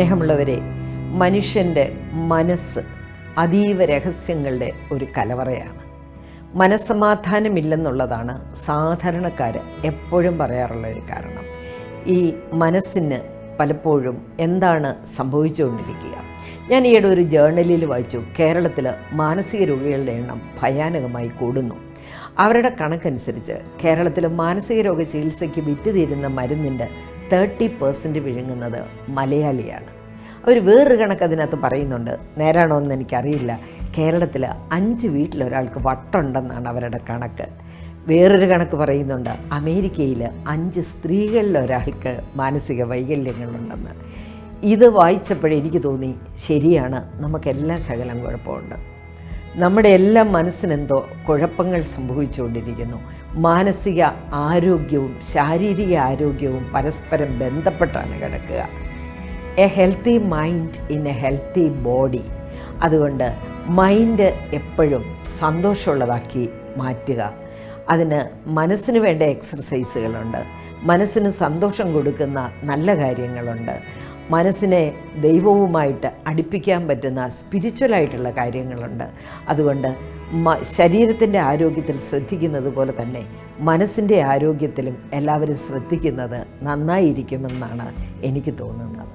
സ്നേഹമുള്ളവരെ, മനുഷ്യൻ്റെ മനസ്സ് അതീവ രഹസ്യങ്ങളുടെ ഒരു കലവറയാണ്. മനസ്സമാധാനമില്ലെന്നുള്ളതാണ് സാധാരണക്കാർ എപ്പോഴും പറയാറുള്ള ഒരു കാരണം. ഈ മനസ്സിന് പലപ്പോഴും എന്താണ് സംഭവിച്ചുകൊണ്ടിരിക്കുക? ഞാൻ ഈയിടെ ഒരു ജേർണലിൽ വായിച്ചു, കേരളത്തിൽ മാനസിക രോഗികളുടെ എണ്ണം ഭയാനകമായി കൂടുന്നു. അവരുടെ കണക്കനുസരിച്ച് കേരളത്തിൽ മാനസിക രോഗ ചികിത്സയ്ക്ക് വിറ്റുതീരുന്ന മരുന്നിൻ്റെ 30% വിഴുങ്ങുന്നത് മലയാളിയാണ്. അവർ വേറൊരു കണക്ക് അതിനകത്ത് പറയുന്നുണ്ട്, നേരാണോ എന്ന് എനിക്കറിയില്ല. കേരളത്തിൽ 5 വീട്ടിലൊരാൾക്ക് വട്ടുണ്ടെന്നാണ് അവരുടെ കണക്ക്. വേറൊരു കണക്ക് പറയുന്നുണ്ട്, അമേരിക്കയിൽ 5 സ്ത്രീകളിലൊരാൾക്ക് മാനസിക വൈകല്യങ്ങളുണ്ടെന്ന്. ഇത് വായിച്ചപ്പോഴേ എനിക്ക് തോന്നി, ശരിയാണ്, നമുക്കെല്ലാം ശകലം കുഴപ്പമുണ്ട്. നമ്മുടെ എല്ലാം മനസ്സിനെന്തോ കുഴപ്പങ്ങൾ സംഭവിച്ചുകൊണ്ടിരിക്കുന്നു. മാനസിക ആരോഗ്യവും ശാരീരിക ആരോഗ്യവും പരസ്പരം ബന്ധപ്പെട്ടാണ് കിടക്കുക. A healthy mind in A healthy body. അതുകൊണ്ട് മൈൻഡ് എപ്പോഴും സന്തോഷമുള്ളതാക്കി മാറ്റുക. അതിന് മനസ്സിന് വേണ്ട എക്സർസൈസുകളുണ്ട്, മനസ്സിന് സന്തോഷം കൊടുക്കുന്ന നല്ല കാര്യങ്ങളുണ്ട്, മനസ്സിനെ ദൈവവുമായിട്ട് അടുപ്പിക്കാൻ പറ്റുന്ന സ്പിരിച്വലായിട്ടുള്ള കാര്യങ്ങളുണ്ട്. അതുകൊണ്ട് ശരീരത്തിൻ്റെ ആരോഗ്യത്തിൽ ശ്രദ്ധിക്കുന്നത് പോലെ തന്നെ മനസ്സിൻ്റെ ആരോഗ്യത്തിലും എല്ലാവരും ശ്രദ്ധിക്കുന്നത് നന്നായിരിക്കുമെന്നാണ് എനിക്ക് തോന്നുന്നത്.